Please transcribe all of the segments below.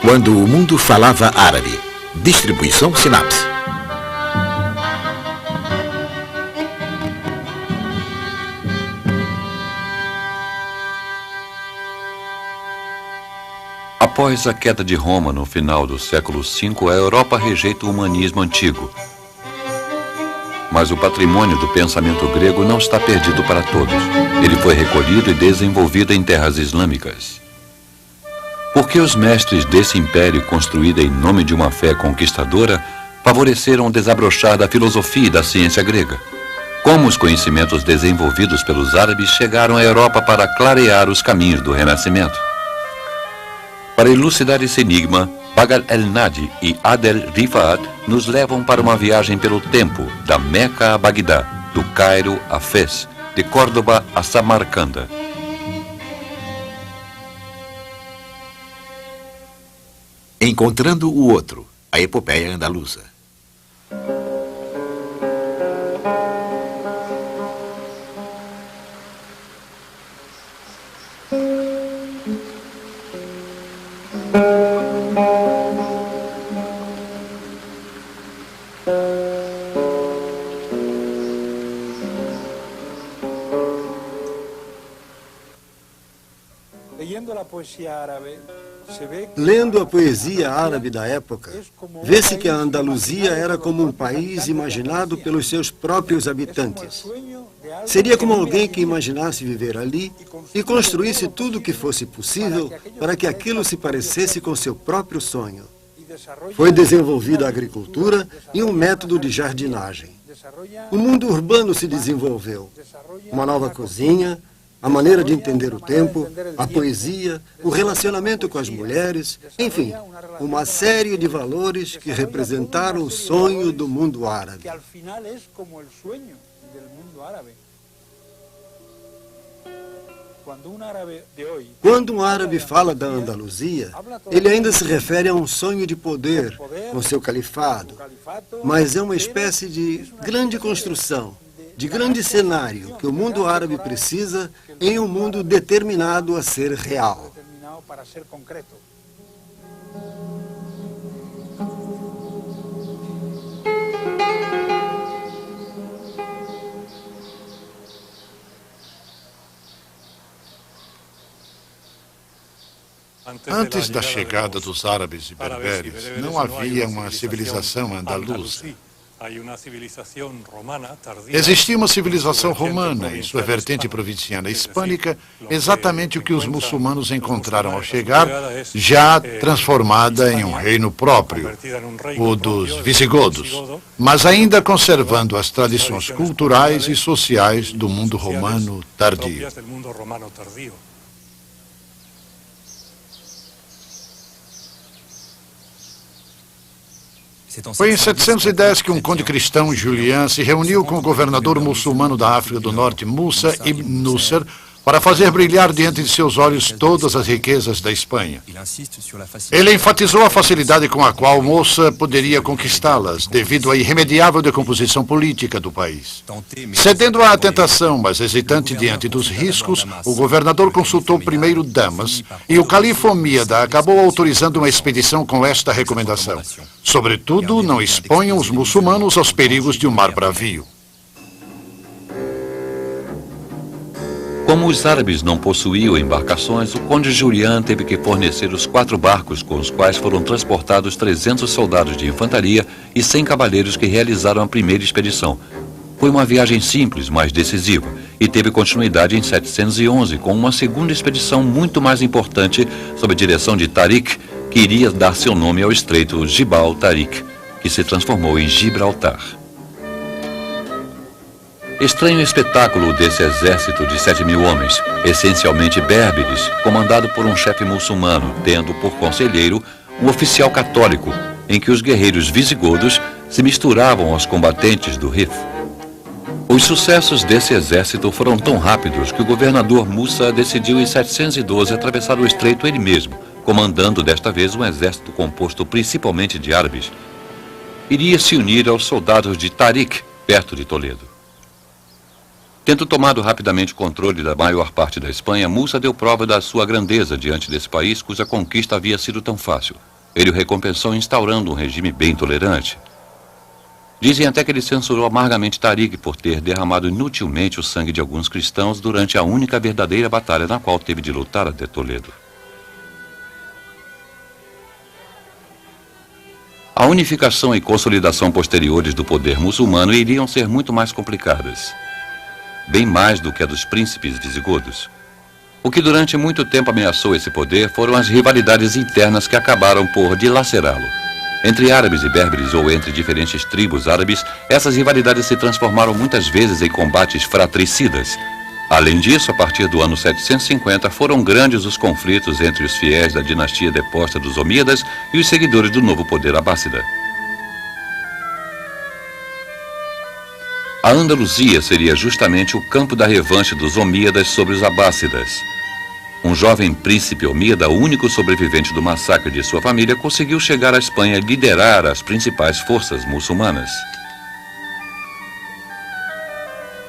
Quando o mundo falava árabe. Distribuição Sinapse. Após a queda de Roma no final do século V, a Europa rejeita o humanismo antigo. Mas o patrimônio do pensamento grego não está perdido para todos. Ele foi recolhido e desenvolvido em terras islâmicas. Porque os mestres desse império construído em nome de uma fé conquistadora favoreceram o desabrochar da filosofia e da ciência grega. Como os conhecimentos desenvolvidos pelos árabes chegaram à Europa para clarear os caminhos do Renascimento. Para elucidar esse enigma, Bagal el-Nadi e Adel Rifaat nos levam para uma viagem pelo tempo, da Meca a Bagdá, do Cairo a Fez, de Córdoba a Samarcanda. Encontrando o Outro, a epopeia andaluza. Lendo a poesia árabe da época, vê-se que a Andaluzia era como um país imaginado pelos seus próprios habitantes. Seria como alguém que imaginasse viver ali e construísse tudo o que fosse possível para que aquilo se parecesse com seu próprio sonho. Foi desenvolvida a agricultura e um método de jardinagem. O mundo urbano se desenvolveu. Uma nova cozinha, a maneira de entender o tempo, a poesia, o relacionamento com as mulheres, enfim, uma série de valores que representaram o sonho do mundo árabe. Quando um árabe fala da Andaluzia, ele ainda se refere a um sonho de poder, com seu califado, mas é uma espécie de grande construção, de grande cenário que o mundo árabe precisa em um mundo determinado a ser real. Antes da chegada dos árabes e berberes, não havia uma civilização andaluza. Existia uma civilização romana em sua vertente provinciana hispânica, exatamente o que os muçulmanos encontraram ao chegar, já transformada em um reino próprio, o dos visigodos, mas ainda conservando as tradições culturais e sociais do mundo romano tardio. Foi em 710 que um conde cristão, Julian, se reuniu com o governador muçulmano da África do Norte, Musa ibn Nusr, para fazer brilhar diante de seus olhos todas as riquezas da Espanha. Ele enfatizou a facilidade com a qual Musa poderia conquistá-las, devido à irremediável decomposição política do país. Cedendo à tentação, mas hesitante diante dos riscos, o governador consultou primeiro Damas, e o califa Omíada acabou autorizando uma expedição com esta recomendação: sobretudo, não exponham os muçulmanos aos perigos de um mar bravio. Como os árabes não possuíam embarcações, o conde Julian teve que fornecer os 4 barcos com os quais foram transportados 300 soldados de infantaria e 100 cavaleiros que realizaram a primeira expedição. Foi uma viagem simples, mas decisiva, e teve continuidade em 711 com uma segunda expedição muito mais importante sob a direção de Tariq, que iria dar seu nome ao estreito Jibal Tariq, que se transformou em Gibraltar. Estranho espetáculo desse exército de 7.000 homens, essencialmente berberes, comandado por um chefe muçulmano, tendo por conselheiro um oficial católico, em que os guerreiros visigodos se misturavam aos combatentes do Rif. Os sucessos desse exército foram tão rápidos que o governador Musa decidiu em 712 atravessar o estreito ele mesmo, comandando desta vez um exército composto principalmente de árabes. Iria se unir aos soldados de Tariq, perto de Toledo. Tendo tomado rapidamente o controle da maior parte da Espanha, Musa deu prova da sua grandeza diante desse país cuja conquista havia sido tão fácil. Ele o recompensou instaurando um regime bem tolerante. Dizem até que ele censurou amargamente Tariq por ter derramado inutilmente o sangue de alguns cristãos durante a única verdadeira batalha na qual teve de lutar até Toledo. A unificação e consolidação posteriores do poder muçulmano iriam ser muito mais complicadas, bem mais do que a dos príncipes visigodos. O que durante muito tempo ameaçou esse poder foram as rivalidades internas que acabaram por dilacerá-lo. Entre árabes e berberes ou entre diferentes tribos árabes, essas rivalidades se transformaram muitas vezes em combates fratricidas. Além disso, a partir do ano 750, foram grandes os conflitos entre os fiéis da dinastia deposta dos Omíadas e os seguidores do novo poder abássida. A Andaluzia seria justamente o campo da revanche dos Omíadas sobre os abássidas. Um jovem príncipe omíada, único sobrevivente do massacre de sua família, conseguiu chegar à Espanha e liderar as principais forças muçulmanas.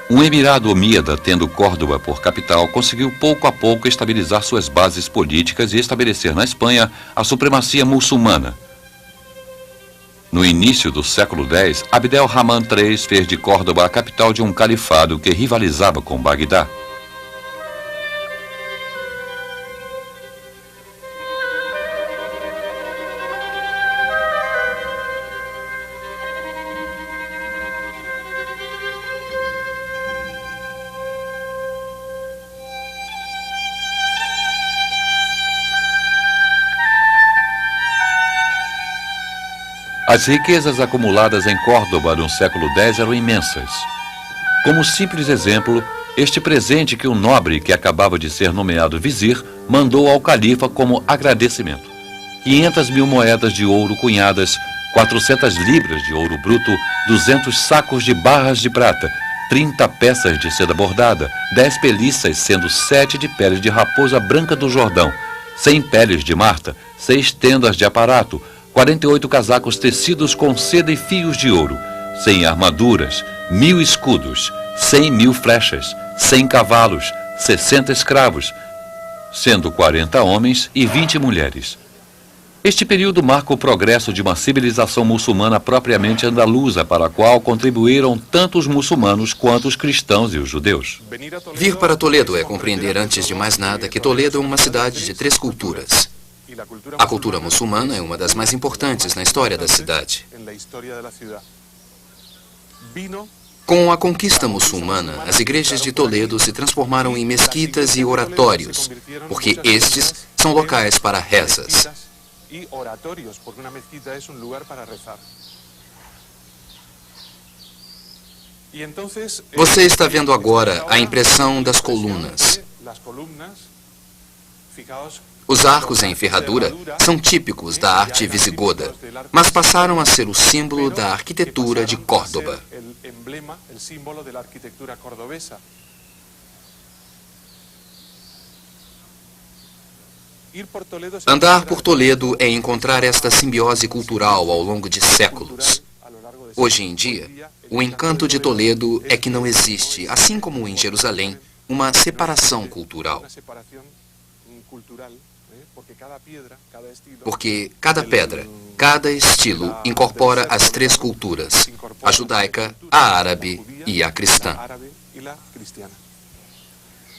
Um emirado omíada, tendo Córdoba por capital, conseguiu pouco a pouco estabilizar suas bases políticas e estabelecer na Espanha a supremacia muçulmana. No início do século X, Abdel-Rahman III fez de Córdoba a capital de um califado que rivalizava com Bagdá. As riquezas acumuladas em Córdoba no século X eram imensas. Como simples exemplo, este presente que um nobre que acabava de ser nomeado vizir mandou ao califa como agradecimento: 500.000 moedas de ouro cunhadas, 400 libras de ouro bruto, 200 sacos de barras de prata, 30 peças de seda bordada, 10 peliças, sendo 7 de peles de raposa branca do Jordão, 100 peles de marta, 6 tendas de aparato, 48 casacos tecidos com seda e fios de ouro, 100 armaduras, 1000 escudos, 100.000 flechas, 100 cavalos, 60 escravos, sendo 40 homens e 20 mulheres. Este período marca o progresso de uma civilização muçulmana propriamente andaluza, para a qual contribuíram tanto os muçulmanos quanto os cristãos e os judeus. Vir para Toledo é compreender, antes de mais nada, que Toledo é uma cidade de 3 culturas. A cultura muçulmana é uma das mais importantes na história da cidade. Com a conquista muçulmana, as igrejas de Toledo se transformaram em mesquitas e oratórios, porque estes são locais para rezas. Você está vendo agora a impressão das colunas. Os arcos em ferradura são típicos da arte visigoda, mas passaram a ser o símbolo da arquitetura de Córdoba. Andar por Toledo é encontrar esta simbiose cultural ao longo de séculos. Hoje em dia, o encanto de Toledo é que não existe, assim como em Jerusalém, uma separação cultural. Porque cada pedra, cada estilo incorpora as 3 culturas: a judaica, a árabe e a cristã.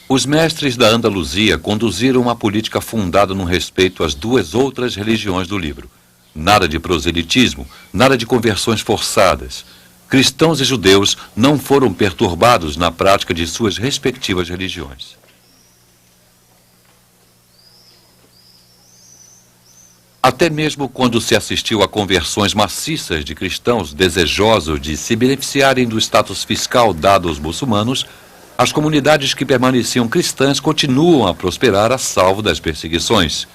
Os mestres da Andaluzia conduziram uma política fundada no respeito às 2 outras religiões do livro. Nada de proselitismo, nada de conversões forçadas. Cristãos e judeus não foram perturbados na prática de suas respectivas religiões. Até mesmo quando se assistiu a conversões maciças de cristãos desejosos de se beneficiarem do status fiscal dado aos muçulmanos, as comunidades que permaneciam cristãs continuam a prosperar a salvo das perseguições.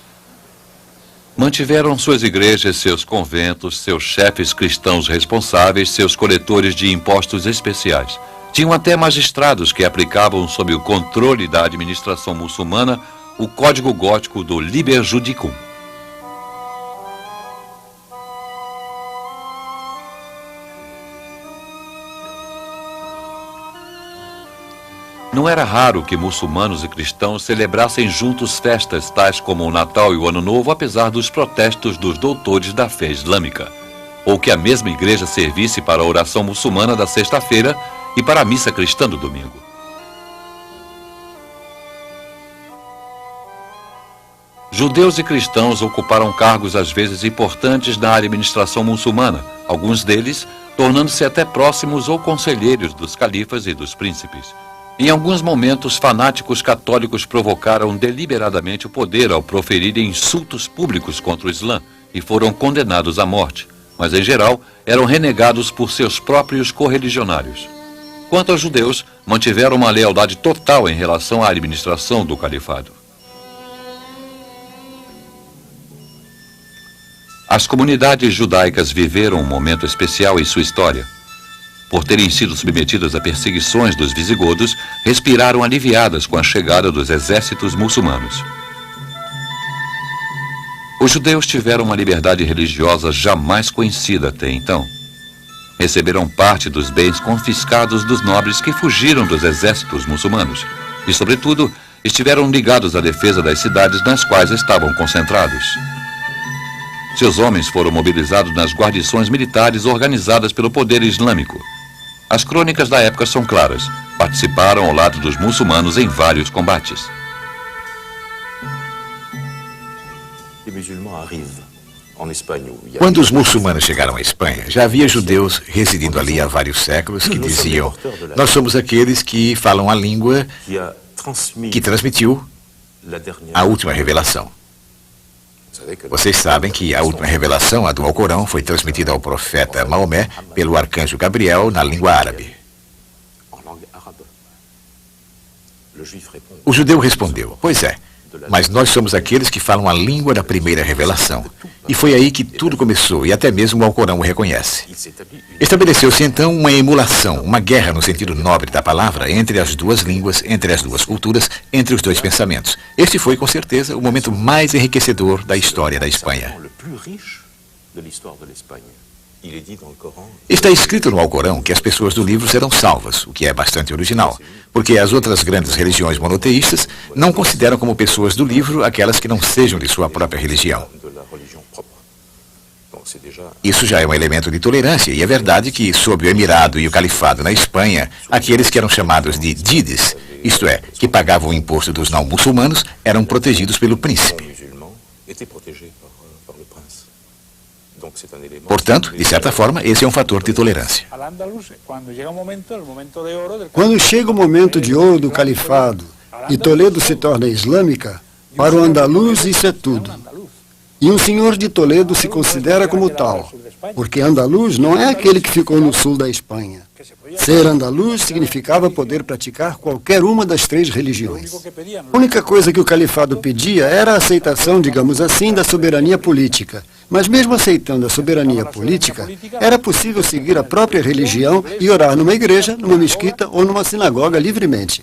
Mantiveram suas igrejas, seus conventos, seus chefes cristãos responsáveis, seus coletores de impostos especiais. Tinham até magistrados que aplicavam, sob o controle da administração muçulmana, o código gótico do Liber Judicum. Não era raro que muçulmanos e cristãos celebrassem juntos festas tais como o Natal e o Ano Novo, apesar dos protestos dos doutores da fé islâmica, ou que a mesma igreja servisse para a oração muçulmana da sexta-feira e para a missa cristã do domingo. Judeus e cristãos ocuparam cargos às vezes importantes na administração muçulmana, alguns deles tornando-se até próximos ou conselheiros dos califas e dos príncipes. Em alguns momentos, fanáticos católicos provocaram deliberadamente o poder ao proferirem insultos públicos contra o Islã e foram condenados à morte, mas em geral eram renegados por seus próprios correligionários. Quanto aos judeus, mantiveram uma lealdade total em relação à administração do califado. As comunidades judaicas viveram um momento especial em sua história. Por terem sido submetidas a perseguições dos visigodos, respiraram aliviadas com a chegada dos exércitos muçulmanos. Os judeus tiveram uma liberdade religiosa jamais conhecida até então. Receberam parte dos bens confiscados dos nobres que fugiram dos exércitos muçulmanos e, sobretudo, estiveram ligados à defesa das cidades nas quais estavam concentrados. Seus homens foram mobilizados nas guarnições militares organizadas pelo poder islâmico. As crônicas da época são claras. Participaram ao lado dos muçulmanos em vários combates. Quando os muçulmanos chegaram à Espanha, já havia judeus residindo ali há vários séculos que diziam: nós somos aqueles que falam a língua que transmitiu a última revelação. Vocês sabem que a última revelação, a do Alcorão, foi transmitida ao profeta Maomé pelo arcanjo Gabriel na língua árabe. O judeu respondeu: pois é, mas nós somos aqueles que falam a língua da primeira revelação. E foi aí que tudo começou, e até mesmo o Alcorão o reconhece. Estabeleceu-se então uma emulação, uma guerra no sentido nobre da palavra, entre as duas línguas, entre as duas culturas, entre os dois pensamentos. Este foi, com certeza, o momento mais enriquecedor da história da Espanha. Está escrito no Alcorão que as pessoas do livro serão salvas, o que é bastante original, porque as outras grandes religiões monoteístas não consideram como pessoas do livro aquelas que não sejam de sua própria religião. Isso já é um elemento de tolerância, e é verdade que, sob o Emirado e o Califado na Espanha, aqueles que eram chamados de dides, isto é, que pagavam o imposto dos não-muçulmanos, eram protegidos pelo príncipe. Portanto, de certa forma, esse é um fator de tolerância. Quando chega o momento de ouro do califado e Toledo se torna islâmica, para o andaluz isso é tudo. E um senhor de Toledo se considera como tal, porque andaluz não é aquele que ficou no sul da Espanha. Ser andaluz significava poder praticar qualquer uma das três religiões. A única coisa que o califado pedia era a aceitação, digamos assim, da soberania política. Mas mesmo aceitando a soberania política, era possível seguir a própria religião e orar numa igreja, numa mesquita ou numa sinagoga livremente.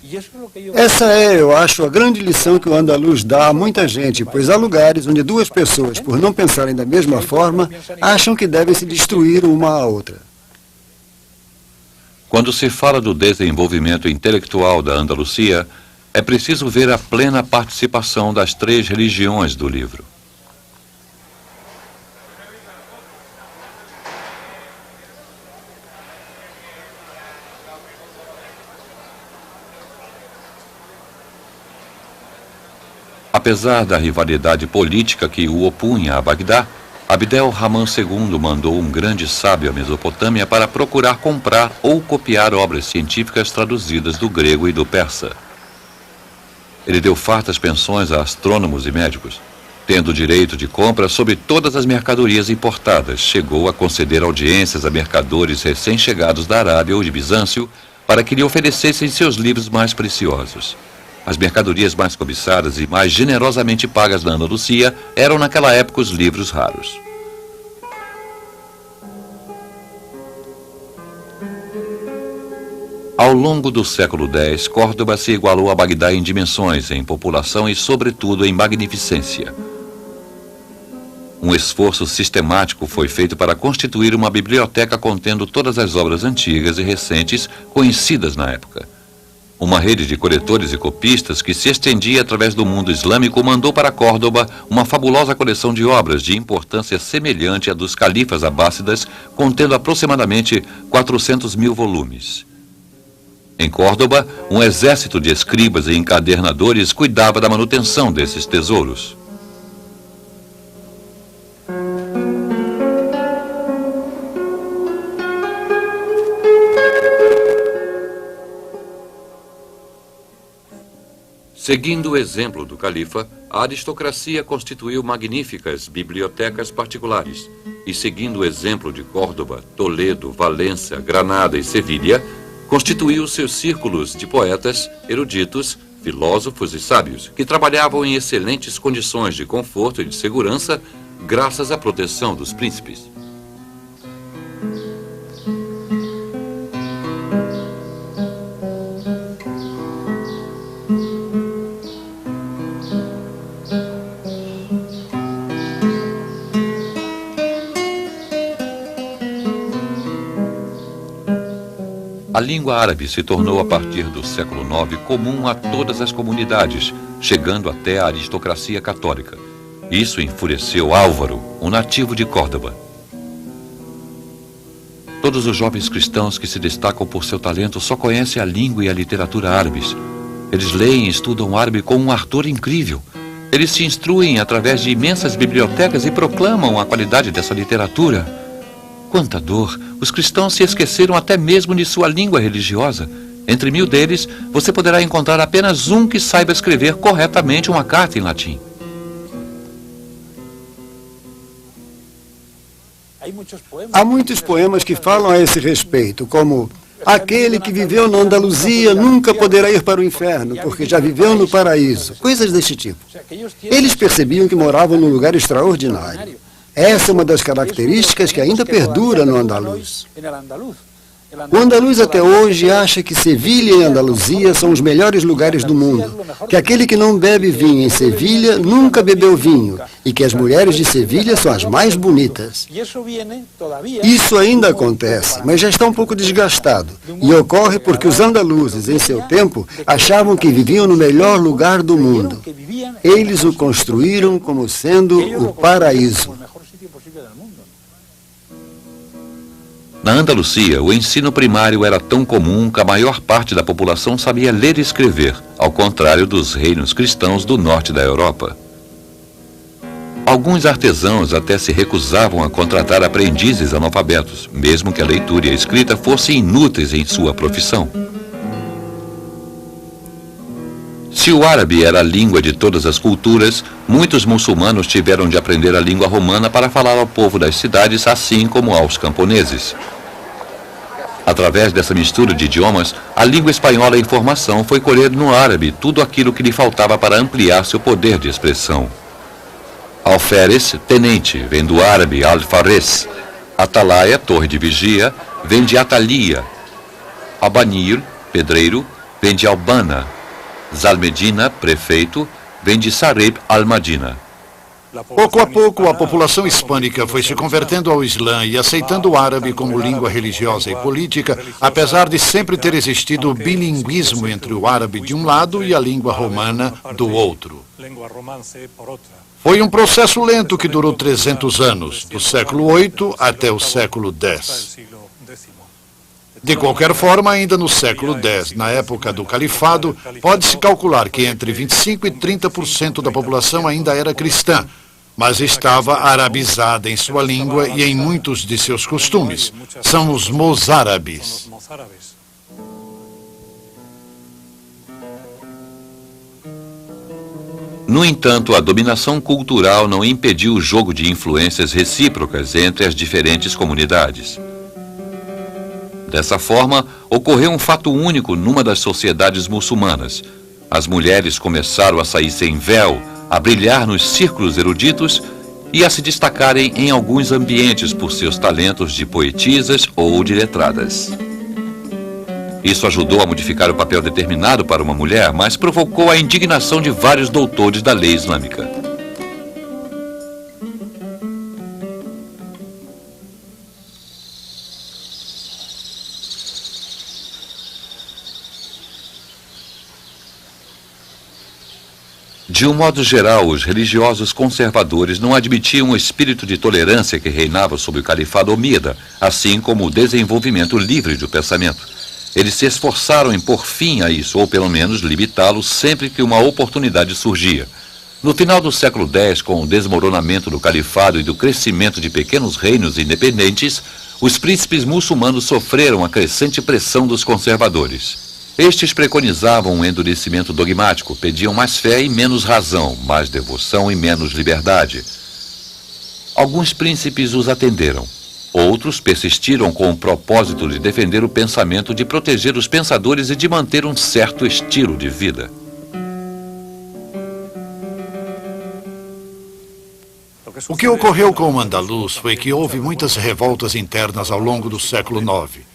Essa é, eu acho, a grande lição que o andaluz dá a muita gente, pois há lugares onde duas pessoas, por não pensarem da mesma forma, acham que devem se destruir uma à outra. Quando se fala do desenvolvimento intelectual da Andalucia, é preciso ver a plena participação das três religiões do livro. Apesar da rivalidade política que o opunha a Bagdá, Abdel-Rahman II mandou um grande sábio à Mesopotâmia para procurar comprar ou copiar obras científicas traduzidas do grego e do persa. Ele deu fartas pensões a astrônomos e médicos. Tendo direito de compra sobre todas as mercadorias importadas, chegou a conceder audiências a mercadores recém-chegados da Arábia ou de Bizâncio para que lhe oferecessem seus livros mais preciosos. As mercadorias mais cobiçadas e mais generosamente pagas na Andalucia eram naquela época os livros raros. Ao longo do século X, Córdoba se igualou a Bagdá em dimensões, em população e, sobretudo, em magnificência. Um esforço sistemático foi feito para constituir uma biblioteca contendo todas as obras antigas e recentes conhecidas na época. Uma rede de coletores e copistas que se estendia através do mundo islâmico mandou para Córdoba uma fabulosa coleção de obras de importância semelhante à dos califas abássidas, contendo aproximadamente 400 mil volumes. Em Córdoba, um exército de escribas e encadernadores cuidava da manutenção desses tesouros. Seguindo o exemplo do califa, a aristocracia constituiu magníficas bibliotecas particulares. E seguindo o exemplo de Córdoba, Toledo, Valência, Granada e Sevilha, constituiu seus círculos de poetas, eruditos, filósofos e sábios, que trabalhavam em excelentes condições de conforto e de segurança, graças à proteção dos príncipes. A língua árabe se tornou, a partir do século IX, comum a todas as comunidades, chegando até a aristocracia católica. Isso enfureceu Álvaro, um nativo de Córdoba. Todos os jovens cristãos que se destacam por seu talento só conhecem a língua e a literatura árabes. Eles leem e estudam árabe com um ardor incrível. Eles se instruem através de imensas bibliotecas e proclamam a qualidade dessa literatura. Quanta dor! Os cristãos se esqueceram até mesmo de sua língua religiosa. Entre 1000 deles, você poderá encontrar apenas um que saiba escrever corretamente uma carta em latim. Há muitos poemas que falam a esse respeito, como: aquele que viveu na Andaluzia nunca poderá ir para o inferno, porque já viveu no paraíso. Coisas desse tipo. Eles percebiam que moravam num lugar extraordinário. Essa é uma das características que ainda perdura no andaluz. O andaluz até hoje acha que Sevilha e Andaluzia são os melhores lugares do mundo, que aquele que não bebe vinho em Sevilha nunca bebeu vinho, e que as mulheres de Sevilha são as mais bonitas. Isso ainda acontece, mas já está um pouco desgastado, e ocorre porque os andaluzes, em seu tempo, achavam que viviam no melhor lugar do mundo. Eles o construíram como sendo o paraíso. Na Andaluzia, o ensino primário era tão comum que a maior parte da população sabia ler e escrever, ao contrário dos reinos cristãos do norte da Europa. Alguns artesãos até se recusavam a contratar aprendizes analfabetos, mesmo que a leitura e a escrita fossem inúteis em sua profissão. Se o árabe era a língua de todas as culturas, muitos muçulmanos tiveram de aprender a língua romana para falar ao povo das cidades, assim como aos camponeses. Através dessa mistura de idiomas, a língua espanhola em formação foi colher no árabe tudo aquilo que lhe faltava para ampliar seu poder de expressão. Alferes, tenente, vem do árabe alfarez. Atalaia, torre de vigia, vem de atalia. Abanir, pedreiro, vem de albana. Zalmedina, prefeito, vem de Sareb al-Madina. Pouco a pouco, a população hispânica foi se convertendo ao Islã e aceitando o árabe como língua religiosa e política, apesar de sempre ter existido o bilinguismo entre o árabe de um lado e a língua romana do outro. Foi um processo lento que durou 300 anos, do século VIII até o século X. De qualquer forma, ainda no século X, na época do califado, pode-se calcular que entre 25% e 30% da população ainda era cristã, mas estava arabizada em sua língua e em muitos de seus costumes. São os mozárabes. No entanto, a dominação cultural não impediu o jogo de influências recíprocas entre as diferentes comunidades. Dessa forma, ocorreu um fato único numa das sociedades muçulmanas. As mulheres começaram a sair sem véu, a brilhar nos círculos eruditos e a se destacarem em alguns ambientes por seus talentos de poetisas ou de letradas. Isso ajudou a modificar o papel determinado para uma mulher, mas provocou a indignação de vários doutores da lei islâmica. De um modo geral, os religiosos conservadores não admitiam o espírito de tolerância que reinava sob o califado omida, assim como o desenvolvimento livre do pensamento. Eles se esforçaram em pôr fim a isso, ou pelo menos limitá-lo sempre que uma oportunidade surgia. No final do século X, com o desmoronamento do califado e do crescimento de pequenos reinos independentes, os príncipes muçulmanos sofreram a crescente pressão dos conservadores. Estes preconizavam um endurecimento dogmático, pediam mais fé e menos razão, mais devoção e menos liberdade. Alguns príncipes os atenderam. Outros persistiram com o propósito de defender o pensamento, de proteger os pensadores e de manter um certo estilo de vida. O que ocorreu com o andaluz foi que houve muitas revoltas internas ao longo do século IX.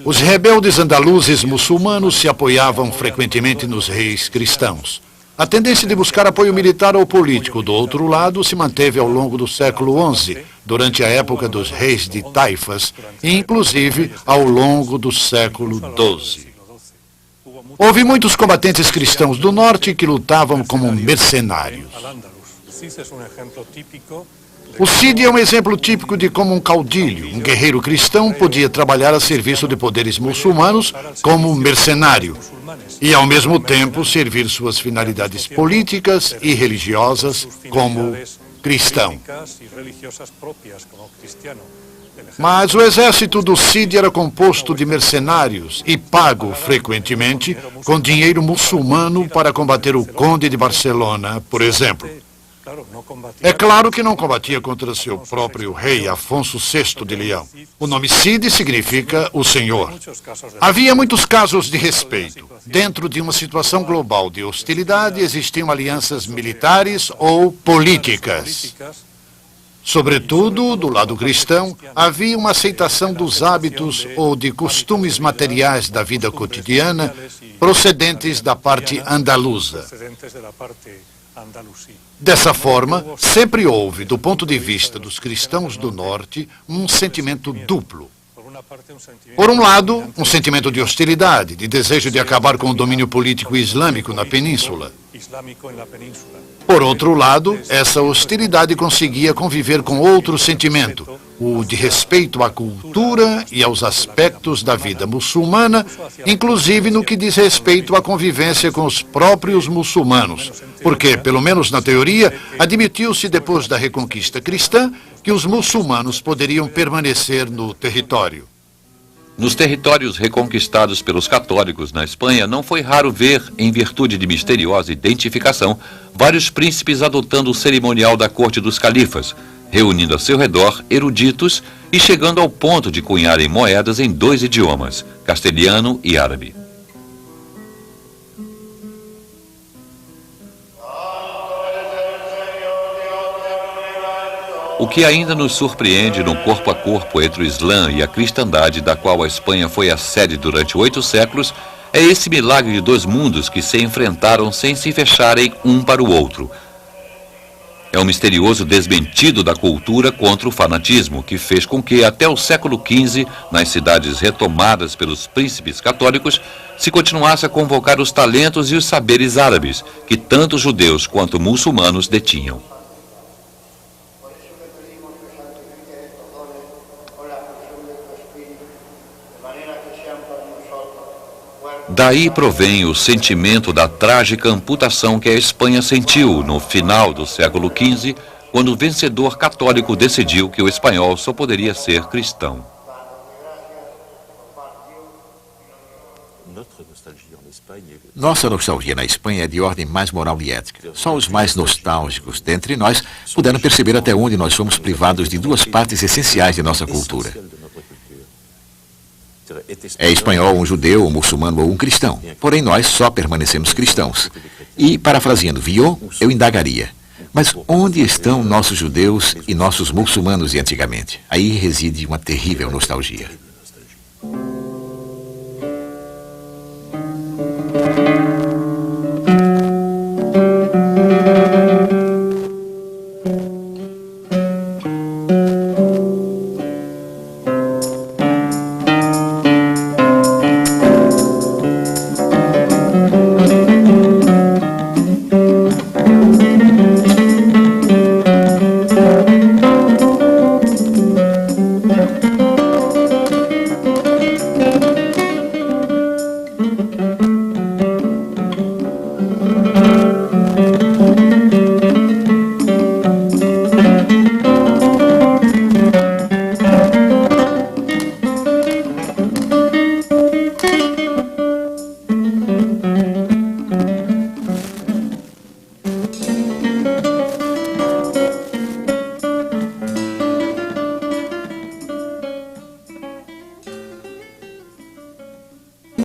Os rebeldes andaluzes muçulmanos se apoiavam frequentemente nos reis cristãos. A tendência de buscar apoio militar ou político do outro lado se manteve ao longo do século XI, durante a época dos reis de taifas, e inclusive ao longo do século XII. Houve muitos combatentes cristãos do norte que lutavam como mercenários. O Cid é um exemplo típico de como um caudilho, um guerreiro cristão, podia trabalhar a serviço de poderes muçulmanos como mercenário e, ao mesmo tempo, servir suas finalidades políticas e religiosas como cristão. Mas o exército do Cid era composto de mercenários e pago, frequentemente, com dinheiro muçulmano para combater o conde de Barcelona, por exemplo. É claro que não combatia contra seu próprio rei, Afonso VI de Leão. O nome Cid significa o Senhor. Havia muitos casos de respeito. Dentro de uma situação global de hostilidade, existiam alianças militares ou políticas. Sobretudo, do lado cristão, havia uma aceitação dos hábitos ou de costumes materiais da vida cotidiana procedentes da parte andaluza. Dessa forma, sempre houve, do ponto de vista dos cristãos do norte, um sentimento duplo. Por um lado, um sentimento de hostilidade, de desejo de acabar com o domínio político islâmico na península. Por outro lado, essa hostilidade conseguia conviver com outro sentimento, o de respeito à cultura e aos aspectos da vida muçulmana, inclusive no que diz respeito à convivência com os próprios muçulmanos, porque, pelo menos na teoria, admitiu-se depois da reconquista cristã que os muçulmanos poderiam permanecer no território. Nos territórios reconquistados pelos católicos na Espanha, não foi raro ver, em virtude de misteriosa identificação, vários príncipes adotando o cerimonial da corte dos califas, reunindo a seu redor eruditos e chegando ao ponto de cunharem moedas em 2 idiomas, castelhano e árabe. O que ainda nos surpreende no corpo a corpo entre o Islã e a cristandade, da qual a Espanha foi a sede durante 8 séculos, é esse milagre de 2 mundos que se enfrentaram sem se fecharem um para o outro. É um misterioso desmentido da cultura contra o fanatismo, que fez com que, até o século XV, nas cidades retomadas pelos príncipes católicos, se continuasse a convocar os talentos e os saberes árabes, que tanto judeus quanto muçulmanos detinham. Daí provém o sentimento da trágica amputação que a Espanha sentiu no final do século XV, quando o vencedor católico decidiu que o espanhol só poderia ser cristão. Nossa nostalgia na Espanha é de ordem mais moral e ética. Só os mais nostálgicos dentre nós puderam perceber até onde nós fomos privados de 2 partes essenciais de nossa cultura. É espanhol um judeu, um muçulmano ou um cristão. Porém, nós só permanecemos cristãos. E, parafraseando Villot, eu indagaria: mas onde estão nossos judeus e nossos muçulmanos de antigamente? Aí reside uma terrível nostalgia.